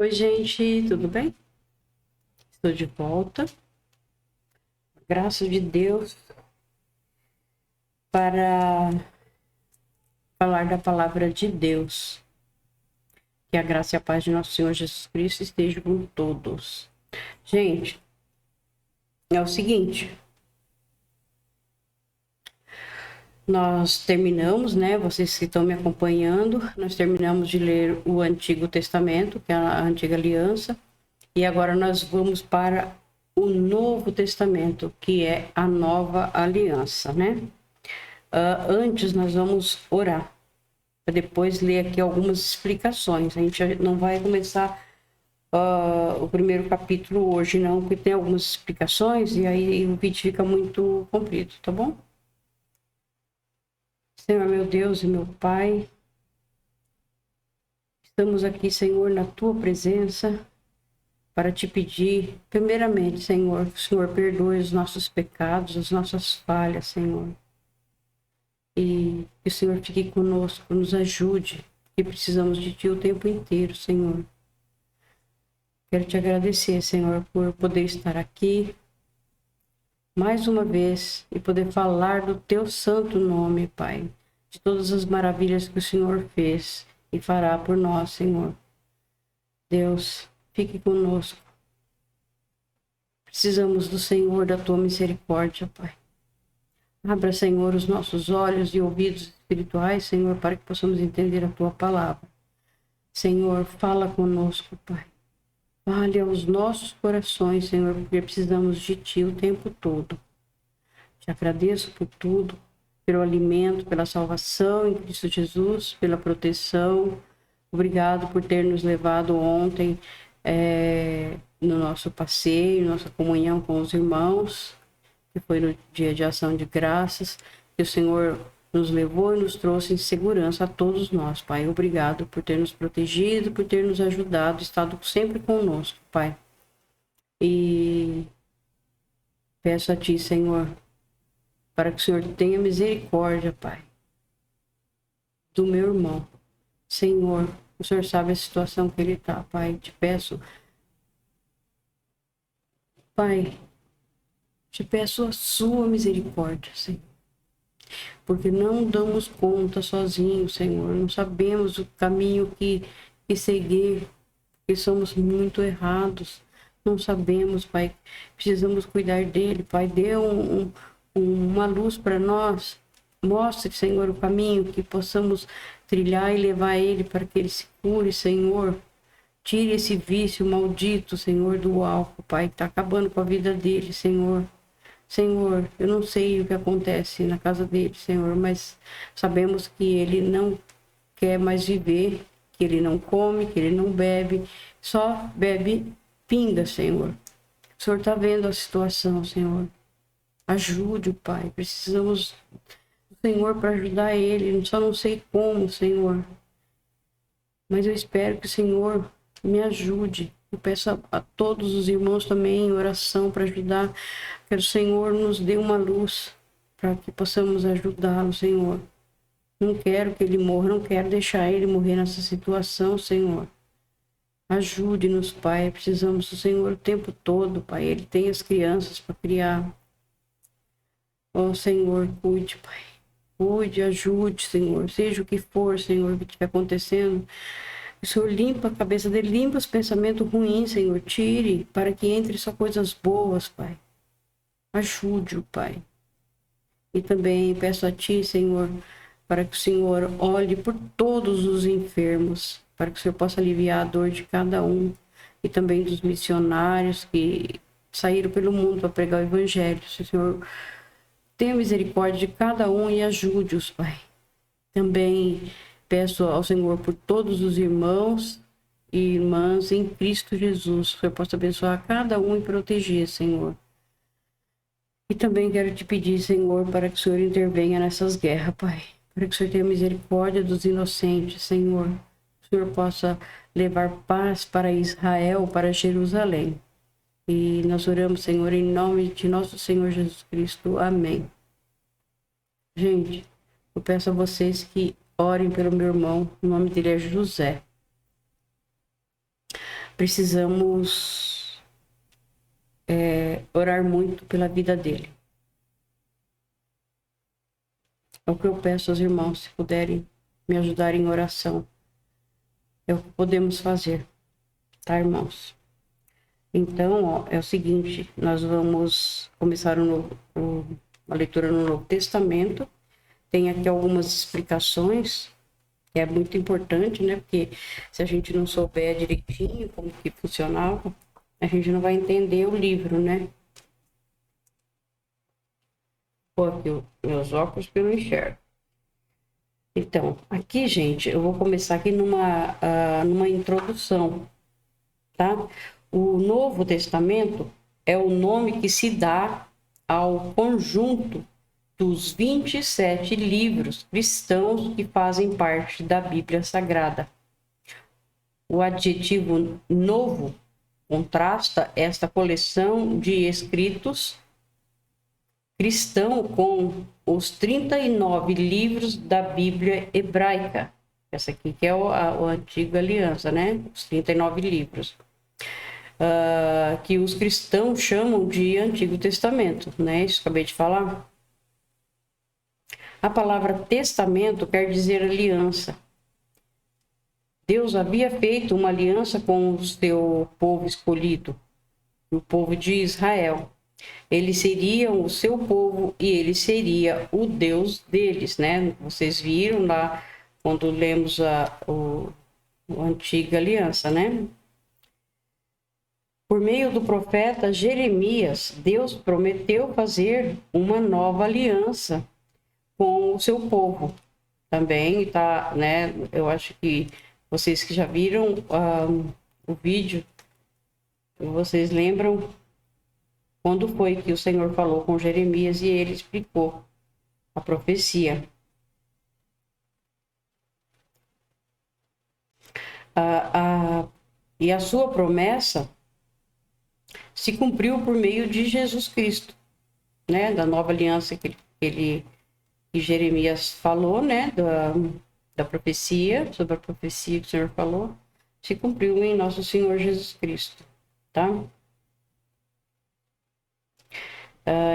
Oi, gente, tudo bem? Estou de volta, graças de Deus, para falar da palavra de Deus. Que a graça e a paz de nosso Senhor Jesus Cristo estejam com todos. Gente, é o seguinte, nós terminamos, né? Vocês que estão me acompanhando, nós terminamos de ler o Antigo Testamento, que é a Antiga Aliança, e agora nós vamos para o Novo Testamento, que é a Nova Aliança, né? Antes nós vamos orar, para depois ler aqui algumas explicações. A gente não vai começar o primeiro capítulo hoje, não, porque tem algumas explicações e aí o vídeo fica muito comprido, tá bom? Senhor, meu Deus e meu Pai, estamos aqui, Senhor, na Tua presença, para te pedir, primeiramente, Senhor, que o Senhor perdoe os nossos pecados, as nossas falhas, Senhor. E que o Senhor fique conosco, nos ajude, que precisamos de Ti o tempo inteiro, Senhor. Quero te agradecer, Senhor, por poder estar aqui mais uma vez e poder falar do Teu santo nome, Pai, de todas as maravilhas que o Senhor fez e fará por nós, Senhor. Deus, fique conosco. Precisamos do Senhor, da Tua misericórdia, Pai. Abra, Senhor, os nossos olhos e ouvidos espirituais, Senhor, para que possamos entender a Tua palavra. Senhor, fala conosco, Pai. Fale aos nossos corações, Senhor, porque precisamos de Ti o tempo todo. Te agradeço por tudo, pelo alimento, pela salvação em Cristo Jesus, pela proteção. Obrigado por ter nos levado ontem no nosso passeio, nossa comunhão com os irmãos, que foi no dia de ação de graças, que o Senhor nos levou e nos trouxe em segurança a todos nós, Pai. Obrigado por ter nos protegido, por ter nos ajudado, estado sempre conosco, Pai. E peço a Ti, Senhor, para que o Senhor tenha misericórdia, Pai, do meu irmão. Senhor, o Senhor sabe a situação que ele está, Pai. Te peço, Pai, te peço a sua misericórdia, Senhor. Porque não damos conta sozinhos, Senhor. Não sabemos o caminho que seguir, porque somos muito errados. Não sabemos, Pai. Precisamos cuidar dele, Pai. Dê uma luz para nós. Mostre, Senhor, o caminho que possamos trilhar e levar ele para que ele se cure, Senhor. Tire esse vício maldito, Senhor, do álcool, Pai, que está acabando com a vida dele, Senhor. Senhor, eu não sei o que acontece na casa dele, Senhor, mas sabemos que ele não quer mais viver, que ele não come, que ele não bebe, só bebe pinga, Senhor. O Senhor está vendo a situação, Senhor. Ajude o Pai, precisamos do Senhor para ajudar ele, só não sei como, Senhor. Mas eu espero que o Senhor me ajude. Eu peço a todos os irmãos também em oração para ajudar. Que o Senhor nos dê uma luz para que possamos ajudá-lo, Senhor. Não quero que ele morra, não quero deixar ele morrer nessa situação, Senhor. Ajude-nos, Pai. Precisamos do Senhor o tempo todo, Pai. Ele tem as crianças para criar. Ó, Senhor, cuide, Pai. Cuide, ajude, Senhor. Seja o que for, Senhor, que estiver acontecendo. O Senhor limpa a cabeça dele, limpa os pensamentos ruins, Senhor. Tire para que entre só coisas boas, Pai. Ajude-o, Pai. E também peço a Ti, Senhor, para que o Senhor olhe por todos os enfermos, para que o Senhor possa aliviar a dor de cada um e também dos missionários que saíram pelo mundo para pregar o Evangelho. Senhor, tenha misericórdia de cada um e ajude-os, Pai. Também peço ao Senhor por todos os irmãos e irmãs em Cristo Jesus. Que o Senhor possa abençoar cada um e proteger, Senhor. E também quero te pedir, Senhor, para que o Senhor intervenha nessas guerras, Pai. Para que o Senhor tenha misericórdia dos inocentes, Senhor. Que o Senhor possa levar paz para Israel, para Jerusalém. E nós oramos, Senhor, em nome de nosso Senhor Jesus Cristo. Amém. Gente, eu peço a vocês que orem pelo meu irmão. O nome dele é José. precisamos orar muito pela vida dele. É o que eu peço aos irmãos, se puderem me ajudar em oração. É o que podemos fazer, tá, irmãos? Então, ó, é o seguinte, nós vamos começar uma leitura no Novo Testamento. Tem aqui algumas explicações, que é muito importante, né? Porque se a gente não souber direitinho como que funcionava, a gente não vai entender o livro, né? Pô, aqui meus óculos que eu não enxergo. Então, aqui, gente, eu vou começar aqui numa introdução, tá? O Novo Testamento é o nome que se dá ao conjunto dos 27 livros cristãos que fazem parte da Bíblia Sagrada. O adjetivo novo contrasta esta coleção de escritos cristão com os 39 livros da Bíblia hebraica. Essa aqui que é a Antiga Aliança, né? Os 39 livros. Que os cristãos chamam de Antigo Testamento, né? Isso que eu acabei de falar. A palavra testamento quer dizer aliança. Deus havia feito uma aliança com o seu povo escolhido, o povo de Israel. Eles seriam o seu povo e ele seria o Deus deles, né? Vocês viram lá quando lemos a Antiga Aliança, né? Por meio do profeta Jeremias, Deus prometeu fazer uma nova aliança com o seu povo. Também tá, né? Eu acho que vocês que já viram o vídeo, vocês lembram quando foi que o Senhor falou com Jeremias e ele explicou a profecia. E a sua promessa se cumpriu por meio de Jesus Cristo, né? Da nova aliança que Jeremias falou, né? Da profecia, sobre a profecia que o Senhor falou, se cumpriu em nosso Senhor Jesus Cristo, tá?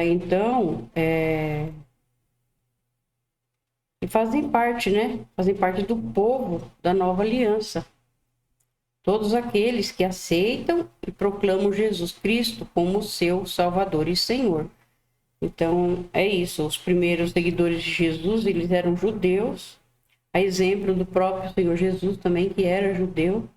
Então, e fazem parte, né? Fazem parte do povo da nova aliança. Todos aqueles que aceitam e proclamam Jesus Cristo como seu Salvador e Senhor. Então, é isso. Os primeiros seguidores de Jesus, eles eram judeus, a exemplo do próprio Senhor Jesus também, que era judeu.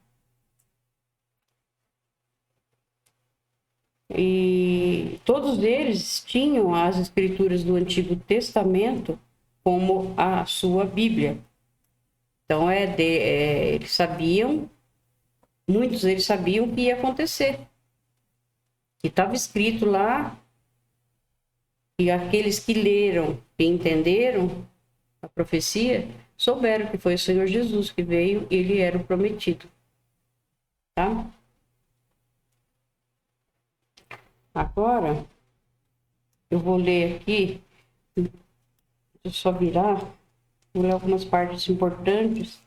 E todos eles tinham as escrituras do Antigo Testamento como a sua Bíblia. Então, eles sabiam, muitos deles sabiam o que ia acontecer. Que estava escrito lá, e aqueles que leram e entenderam a profecia, souberam que foi o Senhor Jesus que veio e ele era o prometido. Tá? Agora, eu vou ler aqui, deixa eu só virar, vou ler algumas partes importantes.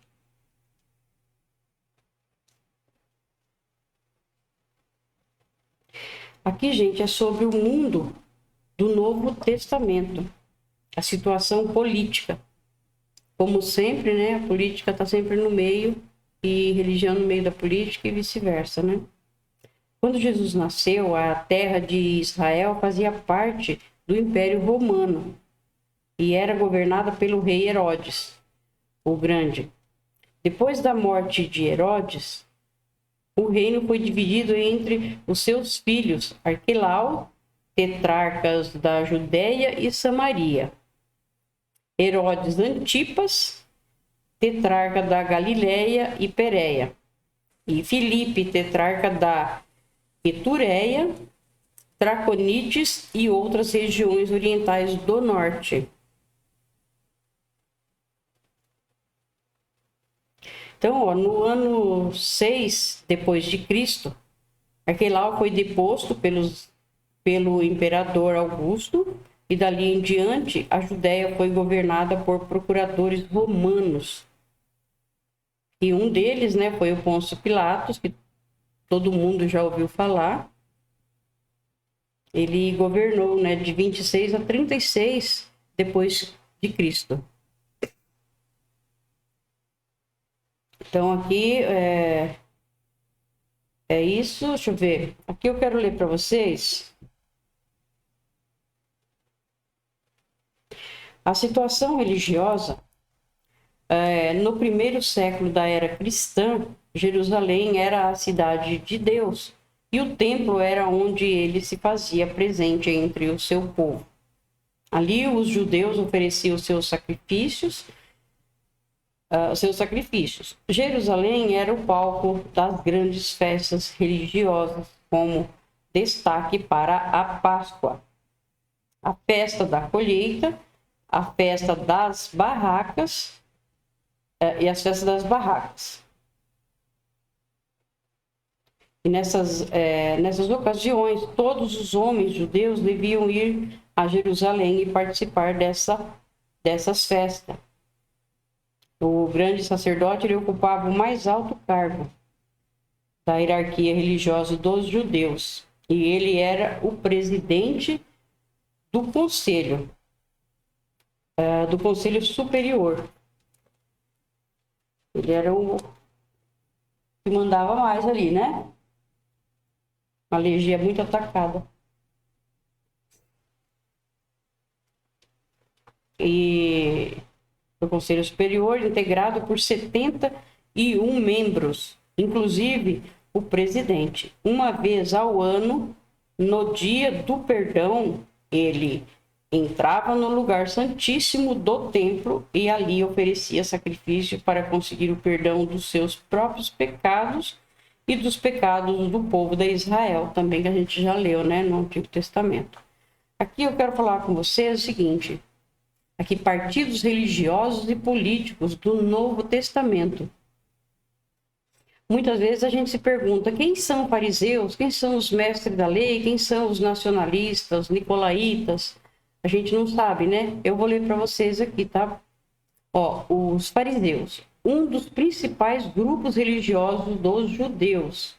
Aqui, gente, é sobre o mundo do Novo Testamento, a situação política. Como sempre, né, a política está sempre no meio e religião no meio da política e vice-versa, né? Quando Jesus nasceu, a terra de Israel fazia parte do Império Romano e era governada pelo rei Herodes, o Grande. Depois da morte de Herodes, o reino foi dividido entre os seus filhos Arquelau, tetrarcas da Judéia e Samaria, Herodes Antipas, tetrarca da Galileia e Pérea, e Filipe, tetrarca da Etureia, Traconites e outras regiões orientais do norte. Então, ó, no ano 6 depois de Cristo, Arquelau foi deposto pelo imperador Augusto e dali em diante a Judéia foi governada por procuradores romanos. E um deles, né, foi o Pôncio Pilatos, que todo mundo já ouviu falar. Ele governou, né, de 26 a 36 depois de Cristo. Então aqui é isso. Deixa eu ver. Aqui eu quero ler para vocês a situação religiosa. No primeiro século da era cristã, Jerusalém era a cidade de Deus e o templo era onde ele se fazia presente entre o seu povo. Ali os judeus ofereciam seus sacrifícios. Jerusalém era o palco das grandes festas religiosas, como destaque para a Páscoa, a festa da colheita, a festa das barracas e as festas das barracas. E nessas ocasiões, todos os homens judeus deviam ir a Jerusalém e participar dessas festas. O grande sacerdote ele ocupava o mais alto cargo da hierarquia religiosa dos judeus. E ele era o presidente do conselho superior. Ele era o que mandava mais ali, né? Uma legia muito atacada. E o Conselho Superior, integrado por 71 membros, inclusive o presidente. Uma vez ao ano, no dia do perdão, ele entrava no lugar santíssimo do templo e ali oferecia sacrifício para conseguir o perdão dos seus próprios pecados e dos pecados do povo de Israel, também que a gente já leu, né, no Antigo Testamento. Aqui eu quero falar com vocês o seguinte: aqui, partidos religiosos e políticos do Novo Testamento. Muitas vezes a gente se pergunta quem são fariseus, quem são os mestres da lei, quem são os nacionalistas, os nicolaítas. A gente não sabe, né? Eu vou ler para vocês aqui, tá? Os fariseus, um dos principais grupos religiosos dos judeus.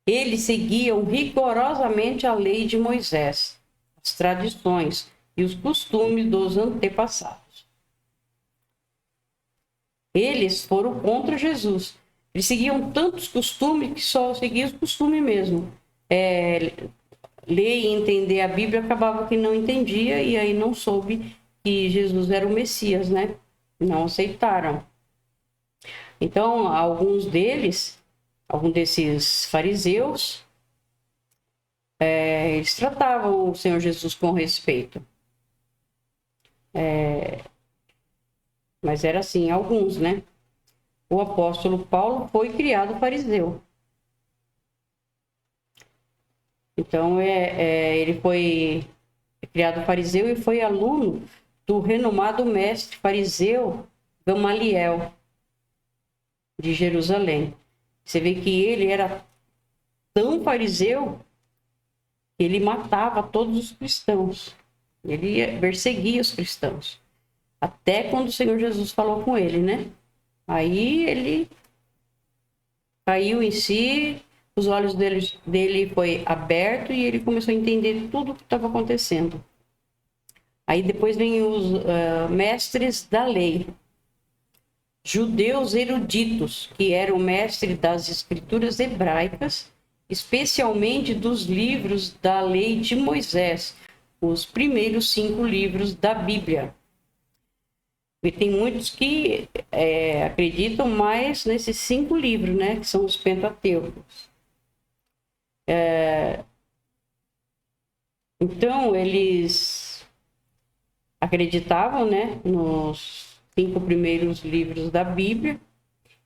Eles seguiam rigorosamente a lei de Moisés, as tradições e os costumes dos antepassados. Eles foram contra Jesus. Eles seguiam tantos costumes que só seguiam os costumes mesmo. Ler e entender a Bíblia acabava que não entendia e aí não soube que Jesus era o Messias, né? Não aceitaram. Então, alguns desses fariseus, eles tratavam o Senhor Jesus com respeito. Mas era assim, alguns, né? O apóstolo Paulo foi criado fariseu. Então, ele foi criado fariseu e foi aluno do renomado mestre fariseu Gamaliel, de Jerusalém. Você vê que ele era tão fariseu que ele matava todos os cristãos. Ele perseguia os cristãos. Até quando o Senhor Jesus falou com ele, né? Aí ele caiu em si, os olhos dele foi aberto e ele começou a entender tudo o que estava acontecendo. Aí depois vem os mestres da lei, judeus eruditos, que eram mestres das escrituras hebraicas, especialmente dos livros da lei de Moisés, os primeiros 5 livros da Bíblia. E tem muitos que acreditam mais nesses 5 livros, né? Que são os Pentateucos. Então, eles acreditavam, né? Nos 5 primeiros livros da Bíblia.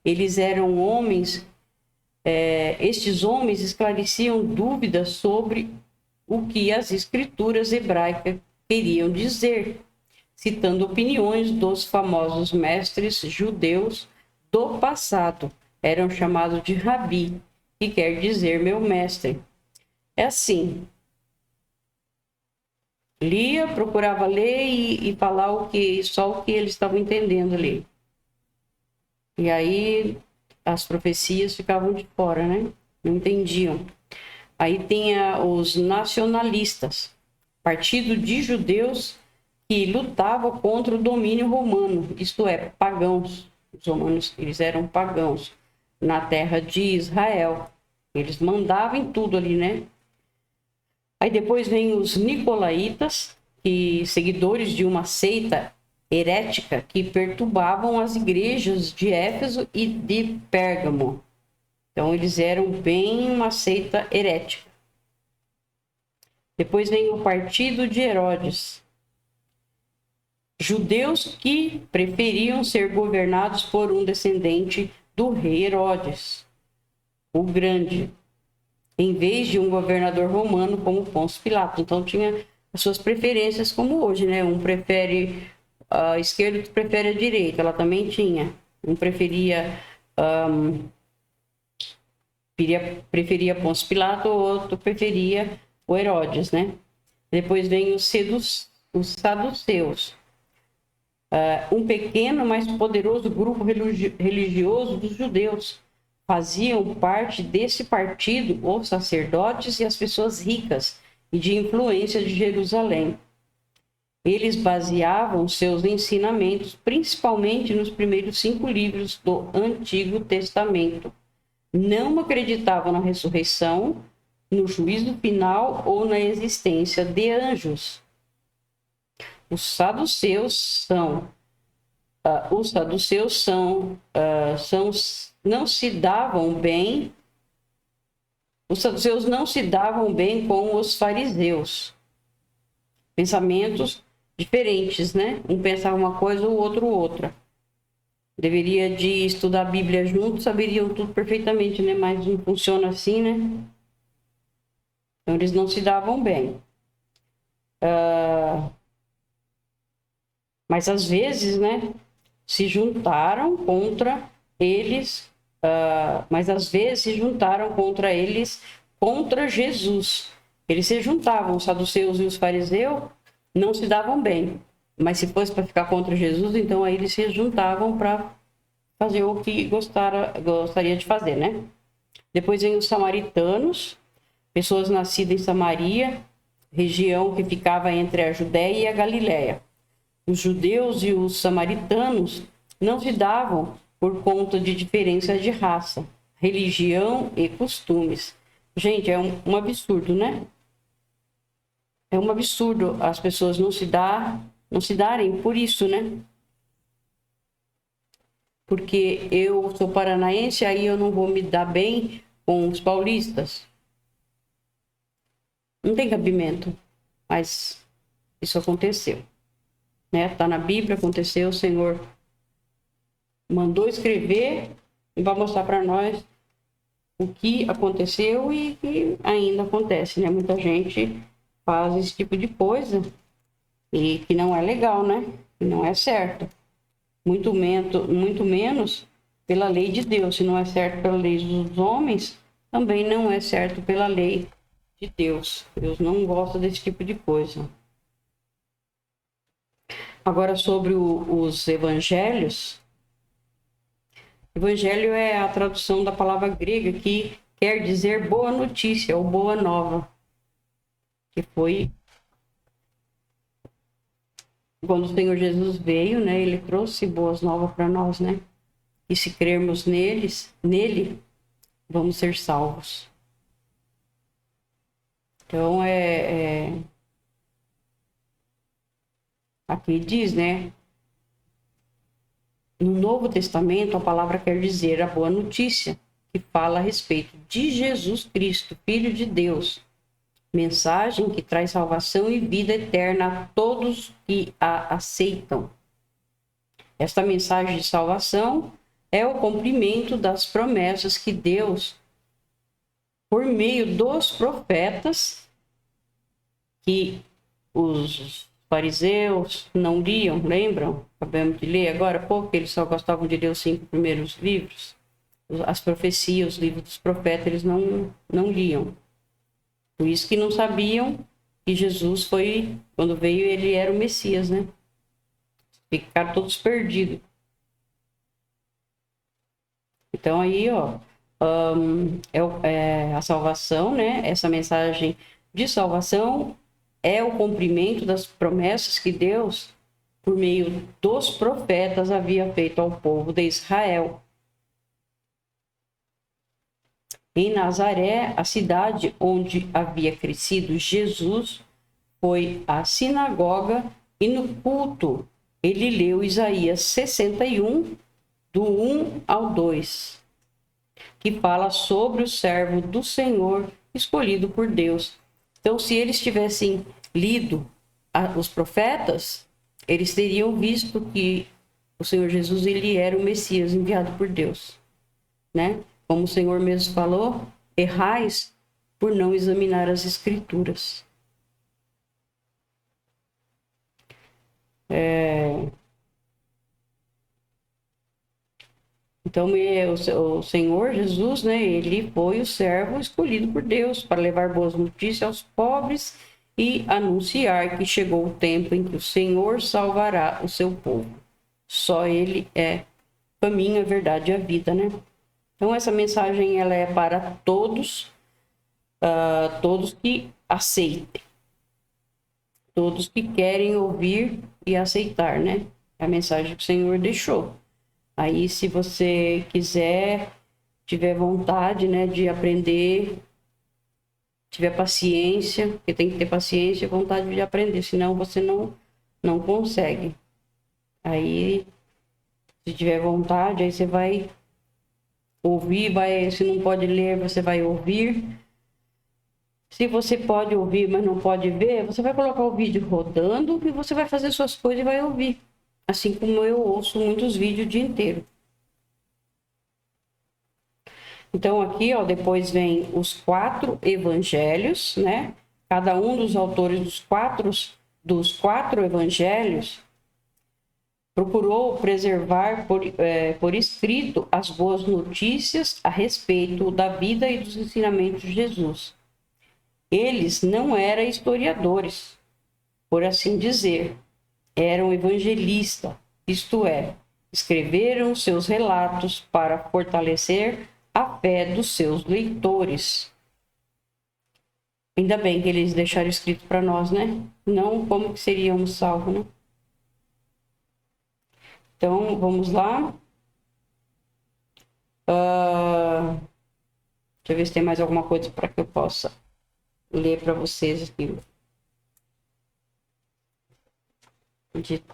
Eles eram homens... estes homens esclareciam dúvidas sobre o que as escrituras hebraicas queriam dizer, citando opiniões dos famosos mestres judeus do passado. Eram chamados de rabi, que quer dizer meu mestre. É assim. Lia, procurava ler e falar só o que eles estavam entendendo ali. E aí as profecias ficavam de fora, né? não entendiam. Aí tem os nacionalistas, partido de judeus que lutava contra o domínio romano, isto é, pagãos. Os romanos, eles eram pagãos na terra de Israel. Eles mandavam em tudo ali, né? Aí depois vem os nicolaítas, que seguidores de uma seita herética que perturbavam as igrejas de Éfeso e de Pérgamo. Então eles eram bem uma seita herética. Depois vem o partido de Herodes. Judeus que preferiam ser governados por um descendente do rei Herodes, o Grande, em vez de um governador romano como Pôncio Pilato. Então tinha as suas preferências como hoje, né? Um prefere a esquerda, outro prefere a direita. Ela também tinha. Um preferia Pôncio Pilato, o outro preferia o Herodes, né? Depois vem os saduceus. Um pequeno, mas poderoso grupo religioso dos judeus. Faziam parte desse partido os sacerdotes e as pessoas ricas e de influência de Jerusalém. Eles baseavam seus ensinamentos principalmente nos primeiros 5 livros do Antigo Testamento. Não acreditavam na ressurreição, no juízo final ou na existência de anjos. Os saduceus não se davam bem. Os saduceus não se davam bem com os fariseus. Pensamentos diferentes, né? Um pensava uma coisa, o outro outra. Deveria de estudar a Bíblia juntos, saberiam tudo perfeitamente, né? Mas não funciona assim, né? Então eles não se davam bem. Mas às vezes, né? Se juntaram contra eles, contra Jesus. Eles se juntavam, os saduceus e os fariseus não se davam bem. Mas se fosse para ficar contra Jesus, então aí eles se juntavam para fazer o que gostaria de fazer, né? Depois vem os samaritanos, pessoas nascidas em Samaria, região que ficava entre a Judéia e a Galiléia. Os judeus e os samaritanos não se davam por conta de diferença de raça, religião e costumes. Gente, é um absurdo, né? É um absurdo as pessoas não se darem por isso, né? Porque eu sou paranaense, aí eu não vou me dar bem com os paulistas. Não tem cabimento, mas isso aconteceu. Né? Tá na Bíblia, aconteceu, o Senhor mandou escrever e vai mostrar para nós o que aconteceu e que ainda acontece, né? Muita gente faz esse tipo de coisa e que não é legal, né? Que não é certo. Muito menos pela lei de Deus. Se não é certo pela lei dos homens, também não é certo pela lei de Deus. Deus não gosta desse tipo de coisa. Agora, sobre os evangelhos. Evangelho é a tradução da palavra grega que quer dizer boa notícia ou boa nova. Que foi quando o Senhor Jesus veio, né? Ele trouxe boas novas para nós, né? E se crermos nele, vamos ser salvos. Então, aqui diz, né? No Novo Testamento, a palavra quer dizer a boa notícia, que fala a respeito de Jesus Cristo, Filho de Deus. Mensagem que traz salvação e vida eterna a todos que a aceitam. Esta mensagem de salvação é o cumprimento das promessas que Deus, por meio dos profetas, que os fariseus não liam, lembram? Acabamos de ler agora há pouco, eles só gostavam de ler os 5 primeiros livros. As profecias, os livros dos profetas, eles não liam. Por isso que não sabiam que Jesus foi, quando veio, ele era o Messias, né? Ficaram todos perdidos. Então aí, ó, a salvação, né? Essa mensagem de salvação é o cumprimento das promessas que Deus, por meio dos profetas, havia feito ao povo de Israel. Em Nazaré, a cidade onde havia crescido Jesus, foi a sinagoga e no culto ele leu Isaías 61, do 1 ao 2, que fala sobre o servo do Senhor escolhido por Deus. Então, se eles tivessem lido os profetas, eles teriam visto que o Senhor Jesus ele era o Messias enviado por Deus, né? Como o Senhor mesmo falou, errais por não examinar as Escrituras. Então, o Senhor Jesus, né, ele foi o servo escolhido por Deus para levar boas notícias aos pobres e anunciar que chegou o tempo em que o Senhor salvará o seu povo. Só ele é o caminho, a verdade e a vida, né? Então, essa mensagem ela é para todos, todos que aceitem, todos que querem ouvir e aceitar, né? É a mensagem que o Senhor deixou. Aí, se você quiser, tiver vontade, né, de aprender, tiver paciência, porque tem que ter paciência e vontade de aprender, senão você não consegue. Aí, se tiver vontade, aí você vai ouvir, se não pode ler, você vai ouvir. Se você pode ouvir, mas não pode ver, você vai colocar o vídeo rodando e você vai fazer suas coisas e vai ouvir. Assim como eu ouço muitos vídeos o dia inteiro. Então, aqui, ó, depois vem os 4 evangelhos, né? Cada um dos autores dos quatro evangelhos procurou preservar por escrito as boas notícias a respeito da vida e dos ensinamentos de Jesus. Eles não eram historiadores, por assim dizer, eram evangelistas, isto é, escreveram seus relatos para fortalecer a fé dos seus leitores. Ainda bem que eles deixaram escrito para nós, né? Não como que seríamos salvos, né? Então, vamos lá. Deixa eu ver se tem mais alguma coisa para que eu possa ler para vocês aqui.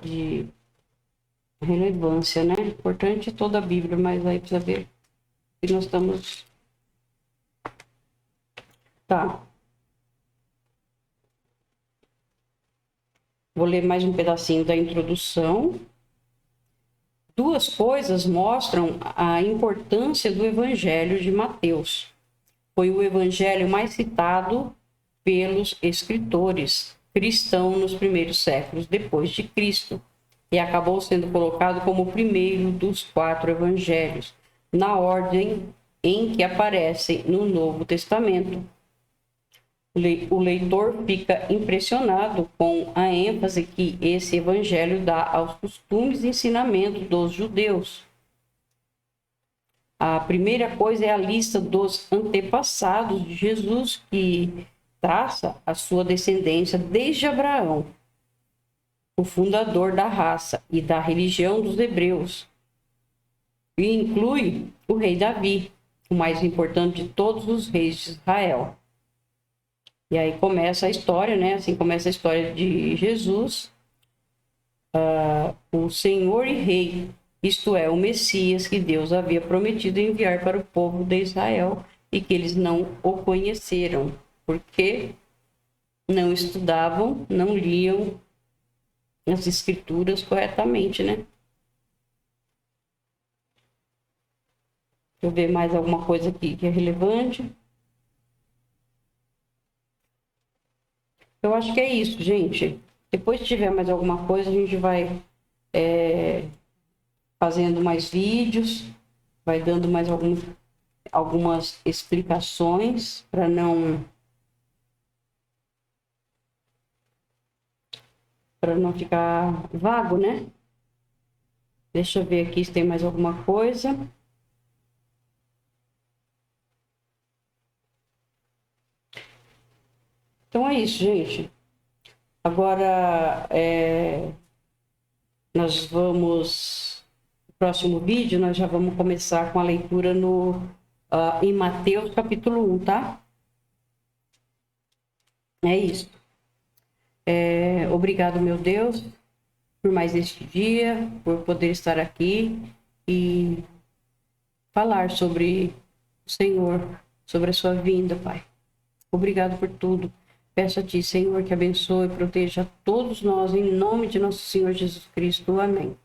De relevância, né? Importante toda a Bíblia, mas aí precisa ver que nós estamos... Tá. Vou ler mais um pedacinho da introdução. Duas coisas mostram a importância do Evangelho de Mateus. Foi o evangelho mais citado pelos escritores cristãos nos primeiros séculos depois de Cristo e acabou sendo colocado como o primeiro dos 4 evangelhos, na ordem em que aparecem no Novo Testamento. O leitor fica impressionado com a ênfase que esse evangelho dá aos costumes e ensinamentos dos judeus. A primeira coisa é a lista dos antepassados de Jesus, que traça a sua descendência desde Abraão, o fundador da raça e da religião dos hebreus, e inclui o rei Davi, o mais importante de todos os reis de Israel. E aí começa a história, né? Assim começa a história de Jesus, o Senhor e Rei, isto é, o Messias que Deus havia prometido enviar para o povo de Israel e que eles não o conheceram, porque não estudavam, não liam as escrituras corretamente, né? Deixa eu ver mais alguma coisa aqui que é relevante. Eu acho que é isso, gente. Depois, se tiver mais alguma coisa, a gente vai fazendo mais vídeos, vai dando mais algumas explicações para não ficar vago, né? Deixa eu ver aqui se tem mais alguma coisa. Então é isso, gente. Agora, nós vamos, no próximo vídeo, nós já vamos começar com a leitura em Mateus capítulo 1, tá? É isso. Obrigado, meu Deus, por mais este dia, por poder estar aqui e falar sobre o Senhor, sobre a sua vinda, Pai. Obrigado por tudo. Peço a Ti, Senhor, que abençoe e proteja todos nós, em nome de nosso Senhor Jesus Cristo. Amém.